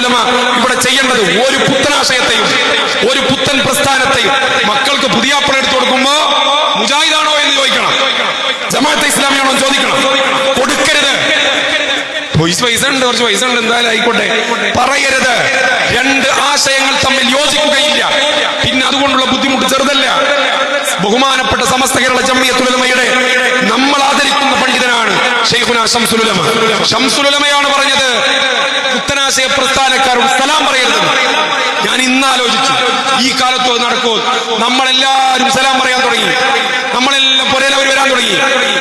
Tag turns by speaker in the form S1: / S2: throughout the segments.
S1: ഉലമ ഇവിടെ ചെയ്യേണ്ടത് ഒരു പുത്തനാശയത്തെയും ഒരു പുത്തൻ പ്രസ്ഥാനത്തെയും മക്കൾക്ക് പുതിയാപ്പള എടുത്തു കൊടുക്കുമ്പോ മുജാഹിദാണോ എന്ന് ചോദിക്കണം, ജമാഅത്തെ ഇസ്ലാമിയാണോ ചോദിക്കണം. കൊടുക്കരുത്. പൈസ ഉണ്ട്, കുറച്ച് പൈസ ഉണ്ട്, എന്തായാലും ആയിക്കോട്ടെ പറയരുത്. രണ്ട് ആശയങ്ങൾ തമ്മിൽ യോജിക്കുകയില്ല. പിന്നെ അതുകൊണ്ടുള്ള ബുദ്ധിമുട്ട് ചെറുതല്ല. ബഹുമാനപ്പെട്ട സമസ്ത കേരള ജംഇയ്യത്തുൽ ഉലമയുടെ നമ്മൾ ആദരിക്കുന്ന പണ്ഡിതനാണ് ശൈഖുനാ ശംസുൽ ഉലമ. ശംസുൽ ഉലമയാണ് പറഞ്ഞത് പുത്തനാശയ പ്രസ്ഥാനക്കാരോട് സലാം പറയരുത്. ഞാൻ ഇന്ന് ആലോചിച്ചു, ഈ കാലത്ത് നടക്കുമോ? നമ്മളെല്ലാവരും സലാം പറയാൻ തുടങ്ങി, നമ്മളെല്ലാം പുരയിലവർ വരാൻ തുടങ്ങി,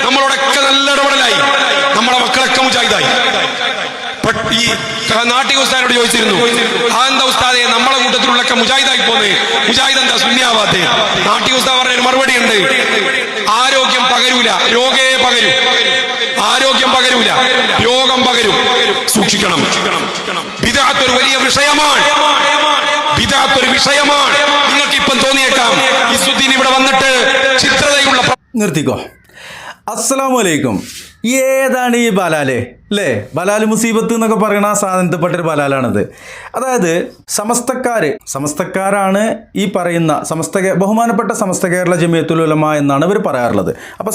S1: നമ്മളോടൊക്കെ നല്ല ഇടപെടലായി, നമ്മളെ മക്കളൊക്കെ മുജാഹിദായി. ഈ നാട്ടിക ഉസ്താദിനോട് ചോദിച്ചിരുന്നു, അതെന്താ ഉസ്താദെ നമ്മളെ കൂട്ടത്തിലുള്ളൊക്കെ മുജാഹിദായി പോന്നേ, മുജാഹിദ് എന്താ സുന്നിയാവാത്തെ? നാട്ടിക ഉസ്താദ് പറഞ്ഞൊരു മറുപടി ഉണ്ട്, ആരോഗ്യം പകരൂല, രോഗേ പകരൂ. ആരോഗ്യം പകരൂല, രോഗം പകരും. സൂക്ഷിക്കണം. ബിദ്അത്ത് ഒരു വലിയ വിഷയമാണ്. ബിദ്അത്ത് ഒരു വിഷയമാണ്. നിങ്ങൾക്ക് ഇപ്പം തോന്നിയേക്കാം ഇസുദ്ദീൻ ഇവിടെ വന്നിട്ട് ചിത്രതയുള്ള.
S2: നിർത്തിക്കോ. അസ്സലാമു അലൈക്കും. ഏതാണ് ഈ ബലാല് അല്ലേ? ബലാൽ മുസീബത്ത് എന്നൊക്കെ പറയുന്ന ആ സാധനത്തിൽപ്പെട്ടൊരു ബലാലാണത്. അതായത് സമസ്തക്കാരാണ് ഈ പറയുന്ന ബഹുമാനപ്പെട്ട സമസ്ത കേരള ജംഇയ്യത്തുൽ ഉലമ എന്നാണ് ഇവർ പറയാറുള്ളത്. അപ്പോൾ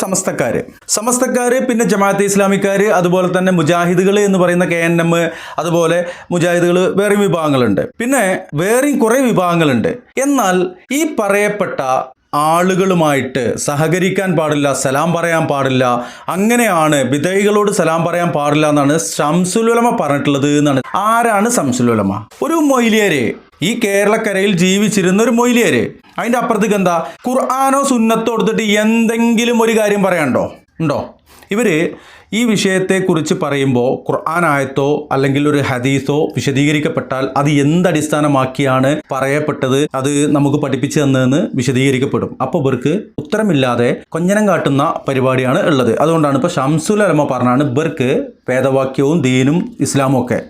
S2: സമസ്തക്കാർ പിന്നെ ജമാഅത്തെ ഇസ്ലാമിക്കാർ, അതുപോലെ തന്നെ മുജാഹിദുകൾ എന്ന് പറയുന്ന KNM, അതുപോലെ മുജാഹിദുകൾ വേറെയും വിഭാഗങ്ങളുണ്ട്. പിന്നെ വേറെയും കുറേ വിഭാഗങ്ങളുണ്ട്. എന്നാൽ ഈ പറയപ്പെട്ട ആളുകളുമായിട്ട് സഹകരിക്കാൻ പാടില്ല, സലാം പറയാൻ പാടില്ല, അങ്ങനെയാണ് ബിദഈകളോട് സലാം പറയാൻ പാടില്ല എന്നാണ് ശംസുൽ ഉലമ പറഞ്ഞിട്ടുള്ളത് എന്നാണ്. ആരാണ് ശംസുൽ ഉലമ? ഒരു മൊയ്ലിയര്, ഈ കേരളക്കരയിൽ ജീവിച്ചിരുന്ന ഒരു മൊയ്ലിയര്. അതിൻ്റെ അപ്പുറത്തേക്ക് എന്താ ഖുർആനോ സുന്നത്തോ എടുത്തിട്ട് എന്തെങ്കിലും ഒരു കാര്യം ഉണ്ടോ? ഇവര് ഈ വിഷയത്തെക്കുറിച്ച് പറയുമ്പോൾ ഖുർആൻ ആയത്തോ അല്ലെങ്കിൽ ഒരു ഹദീസോ വിശദീകരിക്കപ്പെട്ടാൽ അത് എന്തടിസ്ഥാനമാക്കിയാണ് പറയപ്പെട്ടത്, അത് നമുക്ക് പഠിപ്പിച്ചു തന്നതെന്ന് വിശദീകരിക്കപ്പെടും. അപ്പോൾ ഇവർക്ക് ഉത്തരമില്ലാതെ കൊഞ്ഞനം കാട്ടുന്ന പരിപാടിയാണ് ഉള്ളത്. അതുകൊണ്ടാണ് ഇപ്പോൾ ശംസുൽ ഉലമ പറഞ്ഞാണ് ഇവർക്ക് വേദവാക്യവും ദീനും ഇസ്ലാമും ഒക്കെ.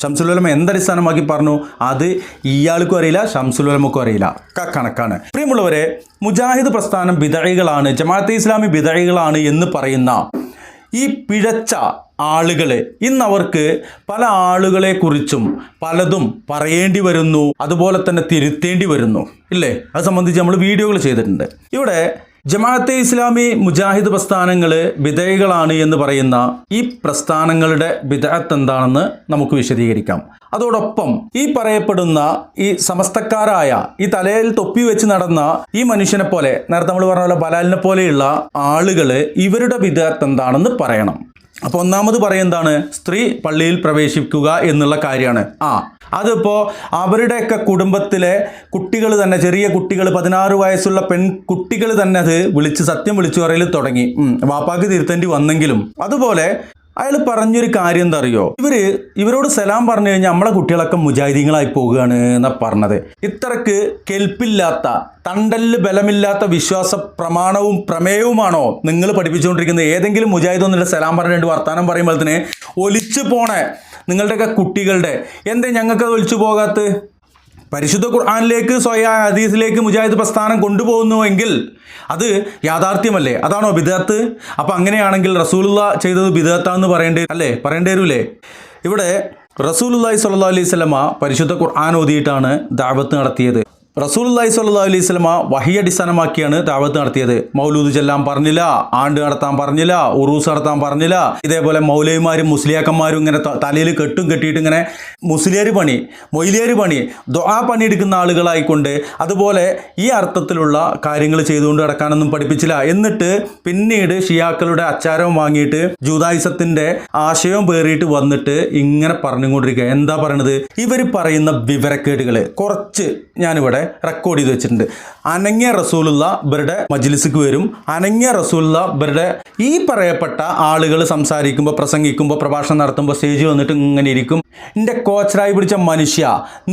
S2: ശംസുൽ ഉലമ എന്തടിസ്ഥാനമാക്കി പറഞ്ഞു അത് ഇയാൾക്കും അറിയില്ല, ശംസുൽ ഉലമക്കും അറിയില്ല. കണക്കാണ്. പ്രിയമുള്ളവരെ, മുജാഹിദ് പ്രസ്ഥാനം ബിദഈകളാണ്, ജമാഅത്തെ ഇസ്ലാമി ബിദഈകളാണ് എന്ന് പറയുന്ന ഈ പിഴച്ച ആളുകളെ ഇന്നവർക്ക് പല ആളുകളെക്കുറിച്ചും പലതും പറയേണ്ടി വരുന്നു, അതുപോലെ തന്നെ തിരുത്തേണ്ടി വരുന്നു ഇല്ലേ? അത് സംബന്ധിച്ച് നമ്മൾ വീഡിയോകൾ ചെയ്തിട്ടുണ്ട്. ഇവിടെ ജമാഅത്തെ ഇസ്ലാമി മുജാഹിദ് പ്രസ്ഥാനങ്ങൾ ബിദഈകളാണ് എന്ന് പറയുന്ന ഈ പ്രസ്ഥാനങ്ങളുടെ ബിദ്അത്ത് എന്താണെന്ന് നമുക്ക് വിശദീകരിക്കാം. അതോടൊപ്പം ഈ പറയപ്പെടുന്ന ഈ സമസ്തക്കാരായ ഈ തലയിൽ തൊപ്പി വെച്ച് നടന്ന ഈ മനുഷ്യനെ പോലെ, നേരത്തെ നമ്മൾ പറഞ്ഞ പോലെ ബലാലിനെ പോലെയുള്ള ആളുകൾ, ഇവരുടെ ബിദ്അത്ത് എന്താണെന്ന് പറയണം. അപ്പോൾ ഒന്നാമത് പറയുന്നതാണ് സ്ത്രീ പള്ളിയിൽ പ്രവേശിക്കുക എന്നുള്ള കാര്യമാണ്. അതിപ്പോൾ അവരുടെയൊക്കെ കുടുംബത്തിലെ കുട്ടികൾ തന്നെ, ചെറിയ കുട്ടികൾ, 16 വയസ്സുള്ള പെൺകുട്ടികൾ തന്നെ അത് സത്യം വിളിച്ചു പറയൽ തുടങ്ങി. വാപ്പാക്ക് തിരുത്തേണ്ടി വന്നെങ്കിലും. അതുപോലെ അയാൾ പറഞ്ഞൊരു കാര്യം എന്താ അറിയോ? ഇവരോട് സലാം പറഞ്ഞു കഴിഞ്ഞാൽ നമ്മളെ കുട്ടികളൊക്കെ മുജാഹിദീങ്ങളായി പോകുകയാണ് എന്നാ പറഞ്ഞത്. ഇത്രക്ക് കെൽപ്പില്ലാത്ത, തണ്ടലിൽ ബലമില്ലാത്ത വിശ്വാസ പ്രമാണവും പ്രമേയവുമാണോ നിങ്ങൾ പഠിപ്പിച്ചുകൊണ്ടിരിക്കുന്നത്? ഏതെങ്കിലും മുജാഹിദ് ഒന്നിട്ട് സലാം പറഞ്ഞിട്ട് വർത്താനം പറയുമ്പോൾ തന്നെ ഒലിച്ചു പോണേ നിങ്ങളുടെയൊക്കെ കുട്ടികളുടെ എന്തേ ഞങ്ങൾക്കത് ഒലിച്ചു പോകാത്ത? പരിശുദ്ധ ഖുർആനിലേക്ക്, സ്വഹീഹ് ഹദീസിലേക്ക് മുജാഹിദ് പ്രസ്ഥാനം കൊണ്ടുപോകുന്നുവെങ്കിൽ അത് യാഥാർത്ഥ്യമല്ലേ? അതാണോ ബിദ്അത്ത്? അപ്പം അങ്ങനെയാണെങ്കിൽ റസൂലുള്ളാഹി ചെയ്തത് ബിദ്അത്താന്ന് പറയേണ്ടി വരൂലേ? ഇവിടെ റസൂലുള്ളാഹി സ്വല്ലല്ലാഹു അലൈഹി വസല്ലമ പരിശുദ്ധ ഖുർആൻ ഓതിയിട്ടാണ് ദഅവത്ത് നടത്തിയത്. റസൂലുള്ളാഹി സ്വല്ലല്ലാഹു അലൈഹി വസല്ലമ വഹി അടിസ്ഥാനമാക്കിയാണ് ദഅവത്ത് നടത്തിയത്. മൗലൂദ് ചെല്ലാൻ പറഞ്ഞില്ല, ആണ്ട് നടത്താൻ പറഞ്ഞില്ല, ഉറൂസ് നടത്താൻ പറഞ്ഞില്ല. ഇതേപോലെ മൗലവിമാരും മുസ്ലിയാക്കന്മാരും ഇങ്ങനെ തലയിൽ കെട്ടിയിട്ട് ഇങ്ങനെ മുസ്ലിയാർ പണി, മൊയ്ലിയാർ പണി, ദുആ പണിയെടുക്കുന്ന ആളുകളായിക്കൊണ്ട് അതുപോലെ ഈ അർത്ഥത്തിലുള്ള കാര്യങ്ങൾ ചെയ്തുകൊണ്ട് നടക്കാനൊന്നും പഠിപ്പിച്ചില്ല. എന്നിട്ട് പിന്നീട് ഷിയാക്കളുടെ അച്ചാരവും വാങ്ങിയിട്ട് ജൂദായിസത്തിന്റെ ആശയവും പേറിയിട്ട് വന്നിട്ട് ഇങ്ങനെ പറഞ്ഞുകൊണ്ടിരിക്കുക. എന്താ പറയണത്? ഇവർ പറയുന്ന വിവരക്കേടുകൾ കുറച്ച് ഞാനിവിടെ റെക്കോർഡ് ചെയ്ത് വെച്ചിട്ടുണ്ട്. അനങ്ങിയ റസൂലുള്ള ഇവരുടെ മജ്ലിസിക്ക് വരും, അനങ്ങിയ റസൂലുള്ള ഇവരുടെ ഈ പറയപ്പെട്ട ആളുകൾ സംസാരിക്കുമ്പോൾ, പ്രസംഗിക്കുമ്പോൾ, പ്രഭാഷണം നടത്തുമ്പോൾ സ്റ്റേജ് വന്നിട്ട് ഇങ്ങനെ ഇരിക്കും. എൻ്റെ കോച്ചറായി പിടിച്ച മനുഷ്യ,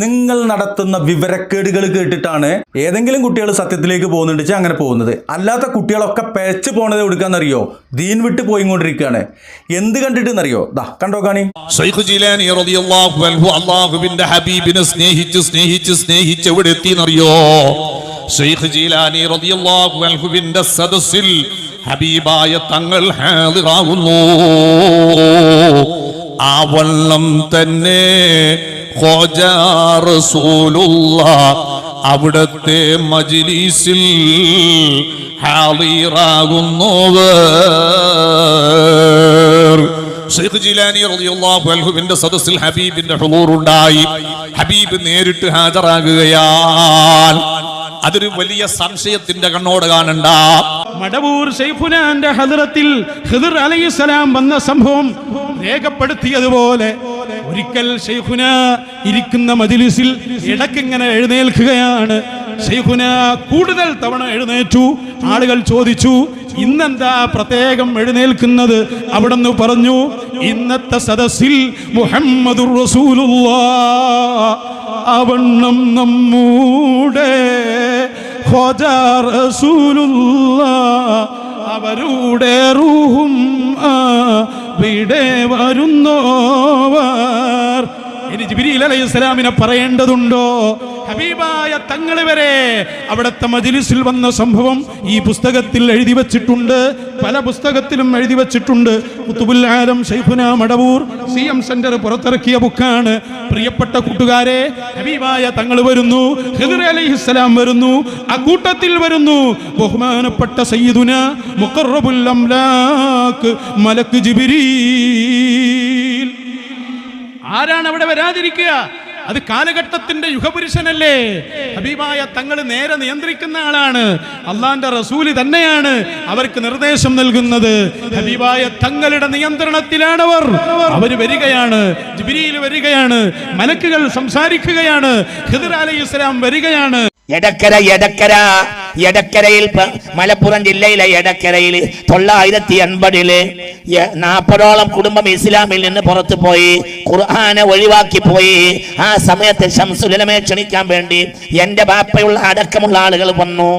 S2: നിങ്ങൾ നടത്തുന്ന വിവരക്കേടുകൾ കേട്ടിട്ടാണ് ഏതെങ്കിലും കുട്ടികൾ സത്യത്തിലേക്ക് പോകുന്നുണ്ട് അങ്ങനെ പോകുന്നത്. അല്ലാത്ത കുട്ടികളൊക്കെ പിഴച്ചു പോണത് എവിടുക്കാന്നറിയോ? ദീൻ വിട്ട് പോയിക്കൊണ്ടിരിക്കുകയാണ്. എന്ത് കണ്ടിട്ടെന്നറിയോ? കണ്ടോ കാണി.
S3: ശൈഖ് ജീലാനി റളിയല്ലാഹു അൻഹു അല്ലാഹുവിന്റെ ഹബീബിനെ സ്നേഹിച്ച് എവിടെ എത്തിയെന്നറിയോ? ശൈഖ് ജീലാനി റളിയല്ലാഹു അൻഹുവിന്റെ സദസ്സിൽ ഹബീബായ തങ്ങൾ ഹാദിറാകുന്നു. ആ വള്ളം തന്നെ ഖോജാ റസൂലുള്ളാഹ് അവിടുത്തെ മജ്ലിസിൽ ഹാളിറാകുന്നവർ. ശൈഖ് ജീലാനി റളിയല്ലാഹു അൻഹുവിന്റെ സദസ്സിൽ ഹബീബിന്റെ ഹുളൂർ ഉണ്ടായി. ഹബീബ് നേരിട്ട് ഹാജരാകുകയാൽ അതൊരു വലിയ സംശയത്തിന്റെ കണ്ണോട് കാണണ്ട.
S4: മടവൂർ ശൈഖുനാന്റെ ഹദ്റത്തിൽ ഖിദ്ർ അലൈഹിസ്സലാം വന്ന സംഭവം രേഖപ്പെടുത്തിയതുപോലെ ഒരിക്കൽ ശൈഖുന ഇരിക്കുന്ന മജ്ലിസിൽ ഇടയ്ക്കിങ്ങനെ എഴുന്നേൽക്കുകയാണ്. ശൈഖുന കൂടുതൽ തവണ എഴുന്നേറ്റു. ആളുകൾ ചോദിച്ചു, ഇന്നെന്താ പ്രത്യേകം എഴുന്നേൽക്കുന്നത്? അവിടുന്ന് പറഞ്ഞു, ഇന്നത്തെ സദസ്സിൽ മുഹമ്മദുർ റസൂലുള്ളാഹ് അവണ്ണം നമ്മുടെ ഖോജാ റസൂലുള്ളാഹ് അവരുടെ റൂഹും അവിടെ വരുന്നോവർ. ഇനി ജിബ്രീൽ അലൈഹിസ്സലാമിനെ പറയേണ്ടതുണ്ടോ? ഹബീബായ തങ്ങൾ വരെ അവിടുത്തെ മജ്ലിസിൽ വന്ന സംഭവം ഈ പുസ്തകത്തിൽ എഴുതി വച്ചിട്ടുണ്ട്. പല പുസ്തകത്തിലും എഴുതി വച്ചിട്ടുണ്ട്. ഖുതുബുൽ ആലം ശൈഖുന മടവൂർ CM സെന്റർ പുറത്തിറക്കിയ ബുക്കാണ്. പ്രിയപ്പെട്ട കൂട്ടുകാരെ, ഹബീബായ തങ്ങൾ വരുന്നു, ഖിദ്ർ അലൈഹിസ്സലാം വരുന്നു, അക്കൂട്ടത്തിൽ വരുന്നു ബഹുമാനപ്പെട്ട സയ്യിദുന മുഖറബുൽ അംലാക്ക് മലക്ക് ജിബ്രീൽ. ആരാണ് അവിടെ വരാതിരിക്കുക? അത് കാലഘട്ടത്തിന്റെ യുഗപുരുഷനല്ലേ? ഹബീബായ തങ്ങൾ നേരെ നിയന്ത്രിക്കുന്ന ആളാണ്. അള്ളാന്റെ റസൂല് തന്നെയാണ് അവർക്ക് നിർദ്ദേശം നൽകുന്നത്. ഹബീബായ തങ്ങളുടെ നിയന്ത്രണത്തിലാണ് അവര് വരികയാണ്. ജിബ്രീൽ വരികയാണ്, മലക്കുകൾ സംസാരിക്കുകയാണ്, ഖിദ്ർ അലൈഹിസ്സലാം വരികയാണ്.
S5: എടക്കരയിൽ മലപ്പുറം ജില്ലയിലെ എടക്കരയിൽ 980 40ഓളം കുടുംബം ഇസ്ലാമിൽ നിന്ന് പുറത്തു പോയി, ഖുർആനെ ഒഴിവാക്കി പോയി. ആ സമയത്ത് ശംസുൽ ഉലമയെ ക്ഷണിക്കാൻ വേണ്ടി എന്റെ ബാപ്പയുള്ള അടക്കമുള്ള ആളുകൾ വന്നു.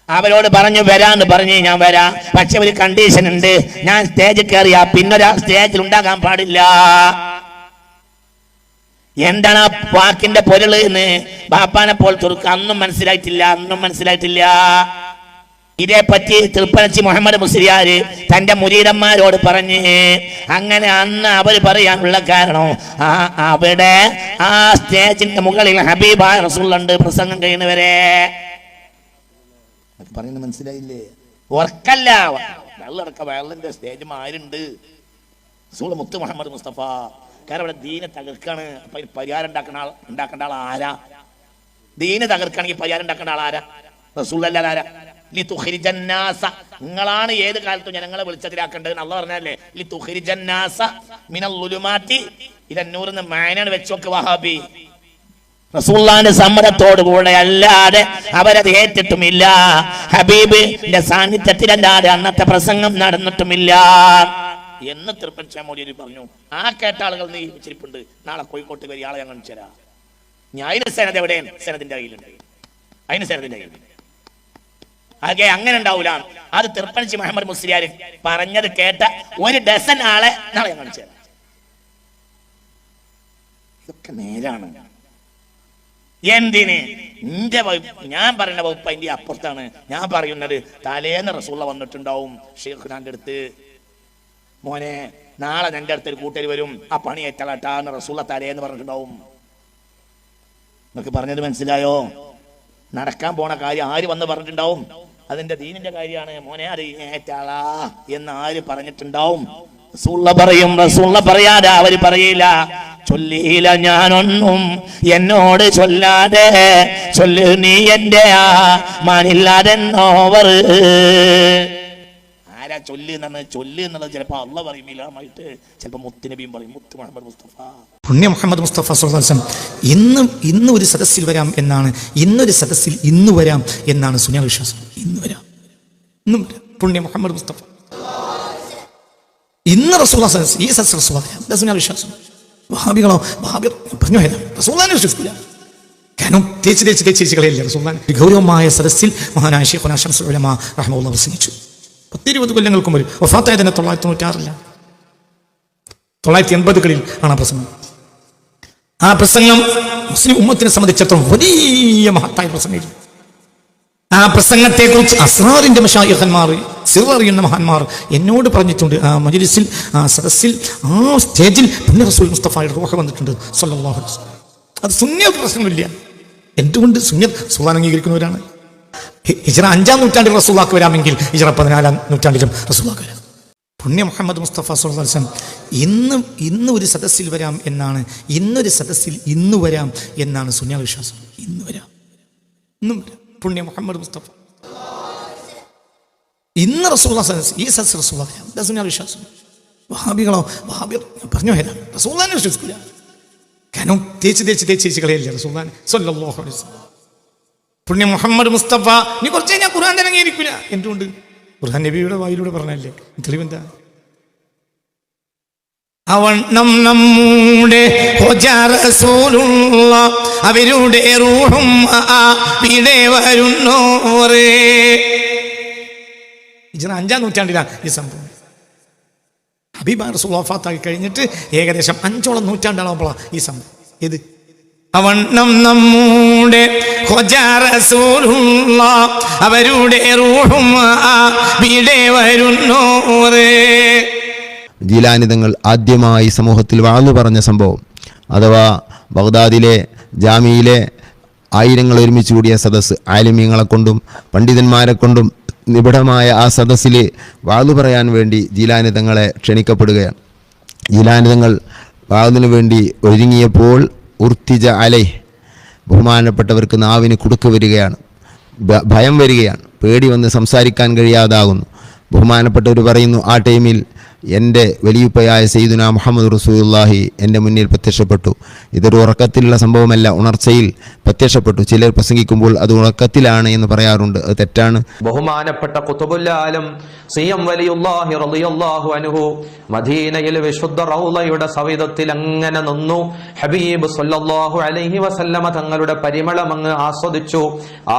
S5: അവരോട് പറഞ്ഞു വരാന്ന് പറഞ്ഞ് ഞാൻ വരാം, പക്ഷെ ഒരു കണ്ടീഷൻ ഉണ്ട്, ഞാൻ സ്റ്റേജിൽ കയറിയാ പിന്നൊരാൾ സ്റ്റേജിൽ ഉണ്ടാകാൻ പാടില്ല. എന്താണ് ആ വാക്കിന്റെ പൊരുള് എന്ന് ബാപ്പാനെ പോൽ തുറക്ക് അന്നും മനസ്സിലായിട്ടില്ല. ഇതേപ്പറ്റി തൃപ്പനച്ചി മുഹമ്മദ് മുസ്ലിയാർ തന്റെ മുരീദന്മാരോട് പറഞ്ഞ്, അങ്ങനെ അന്ന് അവർ പറയാനുള്ള കാരണം അവിടെ ആ സ്റ്റേജിന്റെ മുകളിൽ ഹബീബായ റസൂലുണ്ട് പ്രസംഗം കഴിയുന്നവരെ. പറയുന്നത് മനസ്സിലായില്ലേ? ഉറക്കല്ല, വെള്ളടക്ക വയറിന്റെ സ്റ്റേജ് ആരുണ്ട്? റസൂൽ മുത്ത് മുഹമ്മദ് മുസ്തഫ. കാരണം ഇവിടെ ദീനെ തകർക്കാണ്. അപ്പൊ പരിഹാരം ഉണ്ടാക്കേണ്ട ആൾ ആരാ? ദീനെ തകർക്കാണെങ്കിൽ പരിഹാരം ഉണ്ടാക്കേണ്ട ആൾ ആരാ? റസൂലല്ല. ആരാ? ലിതുഖ്രിജന്നാസ. നിങ്ങളാണ് ഏത് കാലത്തും ജനങ്ങളെ വെളിച്ചത്തിലാക്കേണ്ടത്. അല്ലാഹു പറഞ്ഞല്ലേ, ലിതുഖ്രിജന്നാസ മിനൽ ളുലുമാതി ഇലൻ നൂർ എന്ന് മാനാണ് വെച്ചോക്ക് വഹാബി. റസൂലുള്ളാഹിന്റെ സമ്മതത്തോടു കൂടെ അല്ലാതെ അവരത് ഏറ്റിട്ടുമില്ല. ഹബീബിന്റെ സാന്നിധ്യത്തിലല്ലാതെ അന്നത്തെ പ്രസംഗം നടന്നിട്ടുമില്ല എന്ന് തൃപ്പൻചാ മൗലവി പറഞ്ഞു. ആ കേട്ട ആളുകൾ നീ വെച്ചിരിപ്പുണ്ട്. നാളെ കോഴിക്കോട്ട് വരി, ആളെ ഞാൻ കാണിച്ചു തരാം. ഞാൻ അതിന് സനത് എവിടെയാണ്? സനദിന്റെ കയ്യിലുണ്ട്. അതിന് സനദിന്റെ കയ്യിലുണ്ട്. ആകെ അങ്ങനെ ഉണ്ടാവൂല. അത് തൃപ്പനച്ചി മുഹമ്മദ് മുസ്ലിയാർ പറഞ്ഞത് കേട്ട 1 ഡസൻ ആളെ നാളെ ഞാൻ കാണിച്ചു തരാം. ഇതൊക്കെ നേരാണ്. എന്തിന്? എന്റെ ഞാൻ പറയുന്ന വകുപ്പ് അതിന്റെ അപ്പുറത്താണ്. ഞാൻ പറയുന്നത് തലേന്ന് റസൂള്ള വന്നിട്ടുണ്ടാവും ഷെയ്ഖുനാന്റെ അടുത്ത്, മോനെ നാളെ നിന്റെ അടുത്തൊരു കൂട്ടര് വരും, ആ പണി ഏറ്റളട്ടാന്ന് റസൂള്ള തലേന്ന് പറഞ്ഞിട്ടുണ്ടാവും. നിങ്ങൾക്ക് പറഞ്ഞത് മനസ്സിലായോ? നടക്കാൻ പോണ കാര്യം ആര് വന്ന് പറഞ്ഞിട്ടുണ്ടാവും? അതിന്റെ ദീനിന്റെ കാര്യമാണ് മോനെ, അത് ഏറ്റാളാ എന്ന് ആര് പറഞ്ഞിട്ടുണ്ടാവും? റസൂള്ള പറയും. റസൂള്ള പറയാതെ അവര് പറയില്ല. ചൊല്ലിയില്ല ഞാനൊന്നും എന്നോട് ചൊല്ലാതെ, ചൊല്ലു നീ എന്റെ ആ മാനില്ലാതെന്നോവർ. ആരാ ചൊല്ല് എന്നുള്ളത് ചിലപ്പോ അള്ളാഹ് പറയും ഇലാമായിട്ട്, ചിലപ്പോ മുത്തുനബിയും പറയും, മുത്ത് മുഹമ്മദ് മുസ്തഫ.
S6: പുണ്യ മുഹമ്മദ് മുസ്തഫ സ്വല്ലല്ലാഹു അലൈഹി വസല്ലം ഇന്ന് ഒരു സദസ്സിൽ വരാം എന്നാണ്, ഇന്നൊരു സദസ്സിൽ ഇന്ന് വരാം എന്നാണ് സുനിയ വിശ്വാസം. ഇന്ന് വരാം, ഇന്നും പുണ്യ മുഹമ്മദ് മുസ്തഫ ഇന്ന് റസൂലുള്ളാഹി സ്വല്ലല്ലാഹു അലൈഹി വസല്ലം ഈ സദസ്സിൽ റസൂലുള്ളാഹി സുനിയ വിശ്വാസം. വഹാബികളോ വഹാബി പറഞ്ഞു പോയതാ, റസൂലുള്ളാഹിനെ വിശ്വസിക്കില്ല. കാരണം തേച്ച് കളയല്ലേ റസൂലുള്ളാഹി. ഗൗരവമായ സദസ്സിൽ മഹാനായ ശൈഖുനാ ശംസുൽ ഉലമാ റഹ്മത്തുള്ളാഹി പ്രസംഗിച്ചു. 10-20 കൊല്ലങ്ങൾക്ക് മുമ്പ്. വഫാത്തായ തന്നെ 996 980കളിൽ ആണ് ആ പ്രസംഗം. ആ പ്രസംഗം മുസ്ലിം ഉമ്മത്തിനെ സംബന്ധിച്ചിടത്തോളം വലിയ മഹത്തായ പ്രസംഗം. ആ പ്രസംഗത്തെക്കുറിച്ച് അസ്റാറിന്റെ മശായിഖന്മാർ, സിർ അറിയുന്ന മഹാന്മാർ എന്നോട് പറഞ്ഞിട്ടുണ്ട്. ആ മജ്ലിസിൽ, ആ സദസ്സിൽ, ആ സ്റ്റേജിൽ പുണ്യ റസൂൽ മുസ്തഫയുടെ റൂഹ് വന്നിട്ടുണ്ട് സല്ലല്ലാഹു അലൈഹി വസല്ലം. അത് സുന്നത്ത് പ്രശ്നമില്ല. എന്തുകൊണ്ട് സുന്നത്ത് റസൂൽ അംഗീകരിക്കുന്നവരാണ്. ഹിജ്റ 5-ാം നൂറ്റാണ്ടിൽ റസൂലുള്ളാഹിക്ക് വരാമെങ്കിൽ ഹിജ്റ 14-ാം നൂറ്റാണ്ടിലും റസൂലുള്ളാഹിക്ക് വരാം. പുണ്യ മുഹമ്മദ് മുസ്തഫ സല്ലല്ലാഹു അലൈഹി വസല്ലം ഇന്ന് ഒരു സദസ്സിൽ വരാം എന്നാണ്, ഇന്നൊരു സദസ്സിൽ ഇന്ന് വരാം എന്നാണ് സുന്നത്ത് വിശ്വാസം. ഇന്ന് വരാം, ഇന്നും വരാം. പുണ്യ മുഹമ്മദ് മുസ്തഫ ഇന്ന് റസൂലുള്ളാഹി ഈ സദസ്സിൽ റസൂലുള്ളാഹി വരാം. ഇതാ സുന്നത്ത് വിശ്വാസം. വഹാബികളോ പറഞ്ഞു വരാം, റസൂലുള്ളാഹിനെ വിശ്വസിക്കില്ല. കാരണം തേച്ച് കളയല്ലേ റസൂലുള്ളാഹി സ്വല്ലല്ലാഹു അലൈഹി വസല്ലം. പുണ്യ മുഹമ്മദ് മുസ്തഫ നീ കുറച്ച് കഴിഞ്ഞാൽ ഖുർആൻ ഇറങ്ങിയിരിക്കില്ല. എന്തുകൊണ്ട്? ഖുർആൻ നബിയുടെ വായിലൂടെ പറഞ്ഞല്ലേ. തെളിവെന്താ? അവണ്ണം നമ്മുടെ അവരുടെ റൂഹും ഇവിടെ വരുന്നോരേ. 5-ാം നൂറ്റാണ്ടിലാണ് ഈ സംഭവം. ഹബീബ് റസൂലുള്ളാഹി വഫാത്തായി കഴിഞ്ഞിട്ട് ഏകദേശം 5ഓളം നൂറ്റാണ്ടാകുമ്പോഴാണ് ഈ സംഭവം. ഏത്? അവണ്ണം നമ്മുടെ അവരുടെ റൂഹും ഇവിടെ വരുന്നോരേ.
S7: ജീലാനി തങ്ങൾ ആദ്യമായി സമൂഹത്തിൽ വാഴ്ന്നു പറഞ്ഞ സംഭവം, അഥവാ ബഗ്ദാദിലെ ജാമിയിലെ ആയിരങ്ങൾ ഒരുമിച്ച് കൂടിയ സദസ്സ്, ആലിമീങ്ങളെ കൊണ്ടും പണ്ഡിതന്മാരെ കൊണ്ടും നിബിഡമായ ആ സദസ്സിൽ വാഴ്ന്നു പറയാൻ വേണ്ടി ജീലാനി തങ്ങളെ ക്ഷണിക്കപ്പെടുകയാണ്. ജീലാനി തങ്ങൾ വാഴ്ന്നതിനു വേണ്ടി ഒരുങ്ങിയപ്പോൾ ഉർത്തിജ അലൈ, ബഹുമാനപ്പെട്ടവർക്ക് നാവിന് കുടുക്ക് വരികയാണ്, ഭയം വരികയാണ്, പേടി വന്ന് സംസാരിക്കാൻ കഴിയാതാകുന്നു. ബഹുമാനപ്പെട്ടവർ പറയുന്നു, ആ ടൈമിൽ എൻ്റെ വലിയുപ്പയായ സയ്യിദുനാ മുഹമ്മദ് റസൂലുള്ളാഹി എൻ്റെ മുന്നിൽ പ്രത്യക്ഷപ്പെട്ടു. ഇതൊരു ഉറക്കത്തിലുള്ള സംഭവമല്ല, ഉണർച്ചയിൽ പ്രത്യക്ഷപ്പെട്ടു. ചിലർ പ്രസംഗിക്കുമ്പോൾ അത് ഉറക്കത്തിലാണ് എന്ന് പറയാറുണ്ട്, അത് തെറ്റാണ്.
S8: ബഹുമാനപ്പെട്ട ഖുതുബുൽ ആലം സിയം വലിയുല്ലാഹി റളിയല്ലാഹു അൻഹു മദീനയിൽ വിശുദ്ധ റൗളയുടെ സവിധത്തിൽ അങ്ങനെ നിന്നു. ഹബീബ് സല്ലല്ലാഹു അലൈഹി വസല്ലമ തങ്ങളുടെ പരിമളം അങ്ങ് ആസ്വദിച്ചു.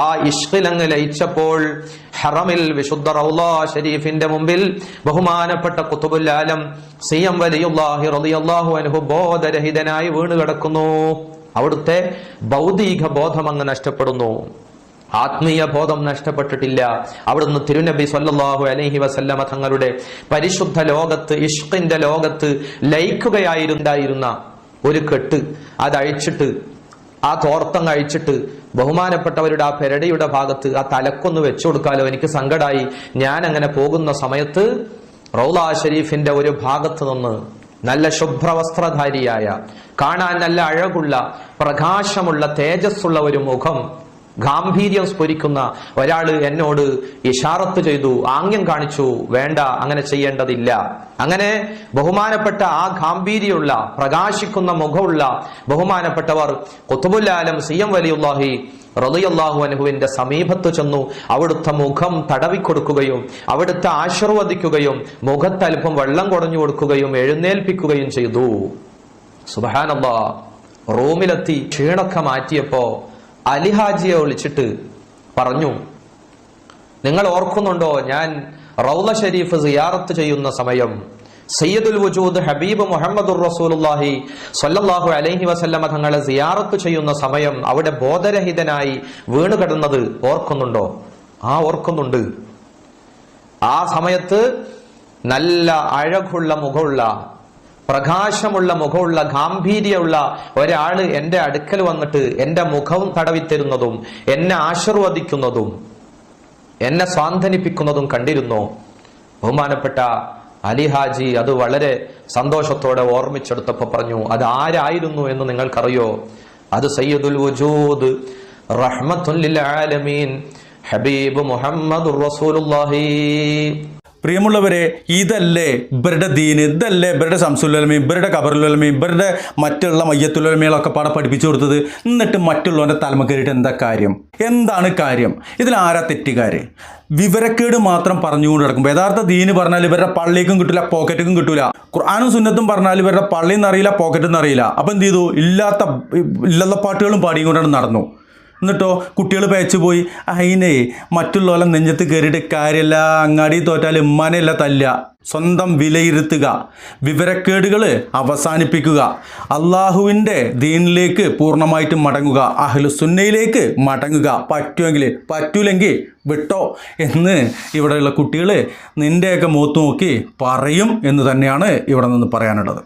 S8: ആ ഇഷ്ഖിൽ അങ്ങ് ലയിച്ചപ്പോൾ ഹറമിൽ വിശുദ്ധ റൗള ഷരീഫിന്റെ മുമ്പിൽ ബഹുമാനപ്പെട്ട ഖുതുബുൽ ആലം സിയം വലിയുല്ലാഹി റളിയല്ലാഹു അൻഹു ബോധരഹിതനായി വീണ് കിടക്കുന്നു. അവിടുത്തെ ഭൗതിക ബോധം അങ്ങ് നഷ്ടപ്പെടുന്നു, ആത്മീയ ബോധം നഷ്ടപ്പെട്ടിട്ടില്ല. അവിടുന്ന് തിരുനബി സല്ലല്ലാഹു അലൈഹി വസല്ലമ തങ്ങളുടെ പരിശുദ്ധ ലോകത്ത്, ഇഷ്ഖിന്റെ ലോകത്ത് ലയിക്കുകയായിരുന്ന ഒരു കെട്ട് അതഴിച്ചിട്ട്, ആ തോർത്തം അഴിച്ചിട്ട് ബഹുമാനപ്പെട്ടവരുടെ ആ പെരടിയുടെ ഭാഗത്ത് ആ തലക്കൊന്ന് വെച്ചു കൊടുക്കാലോ, എനിക്ക് സങ്കടായി. ഞാൻ അങ്ങനെ പോകുന്ന സമയത്ത് റൗള ഷരീഫിന്റെ ഒരു ഭാഗത്ത് നിന്ന് നല്ല ശുഭ്രവസ്ത്രധാരിയായ, കാണാൻ നല്ല അഴകുള്ള, പ്രകാശമുള്ള, തേജസ്സുള്ള ഒരു മുഖം, ഗാംഭീര്യം സ്ഫുരിക്കുന്ന ഒരാള് എന്നോട് ഇഷാറത്ത് ചെയ്തു, ആംഗ്യം കാണിച്ചു, വേണ്ട, അങ്ങനെ ചെയ്യേണ്ടതില്ല. അങ്ങനെ ബഹുമാനപ്പെട്ട ആ ഗാംഭീര്യമുള്ള, പ്രകാശിക്കുന്ന മുഖമുള്ള ബഹുമാനപ്പെട്ടവർ ഖുതുബുൽ ആലം സിയം വലിയുല്ലാഹി റളിയല്ലാഹു അൻഹുവിന്റെ സമീപത്ത് ചെന്നു. അവിടുത്തെ മുഖം തടവിക്കൊടുക്കുകയും അവിടുത്തെ ആശീർവദിക്കുകയും മുഖത്ത് അല്പം വെള്ളം കുടഞ്ഞു കൊടുക്കുകയും എഴുന്നേൽപ്പിക്കുകയും ചെയ്തു. സുബ്ഹാനല്ലാഹ്. റൂമിലെത്തി ക്ഷീണൊക്കെ മാറ്റിയപ്പോ അലിഹാജിയെ വിളിച്ചിട്ട് പറഞ്ഞു, നിങ്ങൾ ഓർക്കുന്നുണ്ടോ, ഞാൻ റൗള ഷരീഫ് സിയാറത്ത് ചെയ്യുന്ന സമയം സയ്യിദുൽ വജൂദ് ഹബീബ് മുഹമ്മദുർ റസൂലുള്ളാഹി സ്വല്ലല്ലാഹു അലൈഹി വസല്ലമ തങ്ങളെ സിയാറത്ത് ചെയ്യുന്ന സമയം അവിടെ ബോധരഹിതനായി വീണ് കിടന്നത് ഓർക്കുന്നുണ്ടോ? ആ, ഓർക്കുന്നുണ്ട്. ആ സമയത്ത് നല്ല അഴകുള്ള മുഖമുള്ള, പ്രകാശമുള്ള മുഖമുള്ള, ഗാംഭീര്യമുള്ള ഒരാള് എന്റെ അടുക്കൽ വന്നിട്ട് എന്റെ മുഖം തടവിത്തരുന്നതും എന്നെ ആശീർവദിക്കുന്നതും എന്നെ സ്വാന്തനിപ്പിക്കുന്നതും കണ്ടിരുന്നു. ബഹുമാനപ്പെട്ട അലിഹാജി അത് വളരെ സന്തോഷത്തോടെ ഓർമ്മിച്ചെടുത്തപ്പോ പറഞ്ഞു, അത് ആരായിരുന്നു എന്ന് നിങ്ങൾക്കറിയോ? അത് സയ്യിദുൽ വജൂദ് റഹ്മത്തുൽ ലിൽ ആലമീൻ ഹബീബ് മുഹമ്മദുർ റസൂലുള്ളാഹി.
S2: പ്രിയമുള്ളവരെ, ഇതല്ലേ ഇവരുടെ ദീന്, ഇതല്ലേ ഇവരുടെ സംസുലുലമയും ഇവരുടെ കബറുലുലമയും ഇവരുടെ മറ്റുള്ള മയ്യത്തുലമകളൊക്കെ പാടെ പഠിപ്പിച്ചു കൊടുത്തത്. എന്നിട്ട് മറ്റുള്ളവൻ്റെ തലമ കയറിയിട്ട് എന്താ കാര്യം? എന്താണ് കാര്യം? ഇതിലാരാ തെറ്റുകാര്? വിവരക്കേട് മാത്രം പറഞ്ഞുകൊണ്ട് കിടക്കുമ്പോൾ യഥാർത്ഥ ദീന് പറഞ്ഞാൽ ഇവരുടെ പള്ളിക്കും കിട്ടില്ല, പോക്കറ്റും കിട്ടില്ല. ഖുർആനും സുന്നത്തും പറഞ്ഞാൽ ഇവരുടെ പള്ളിയിൽ നിന്ന് അറിയില്ല, പോക്കറ്റിൽ നിന്ന് അറിയില്ല. അപ്പം എന്ത് ചെയ്തു? ഇല്ലാത്ത പാട്ടുകളും പാടിക്കൊണ്ടാണ് നടന്നു. എന്നിട്ടോ കുട്ടികൾ പേച്ചു പോയി. അതിനെ മറ്റുള്ളവരെ നെഞ്ചത്ത് കയറിയിട്ട് കാര്യമല്ല, അങ്ങാടി തോറ്റാൽ ഉമ്മാനെയല്ല തല്ല. സ്വന്തം വിലയിരുത്തുക, വിവരക്കേടുകൾ അവസാനിപ്പിക്കുക, അള്ളാഹുവിൻ്റെ ദീനിലേക്ക് പൂർണ്ണമായിട്ടും മടങ്ങുക, അഹ്ലുസുന്നയിലേക്ക് മടങ്ങുക. പറ്റുമെങ്കിൽ, പറ്റൂലെങ്കിൽ വിട്ടോ എന്ന് ഇവിടെയുള്ള കുട്ടികൾ നിൻ്റെയൊക്കെ മുഖത്ത് നോക്കി പറയും എന്ന് തന്നെയാണ് ഇവിടെ നിന്ന് പറയാനുള്ളത്.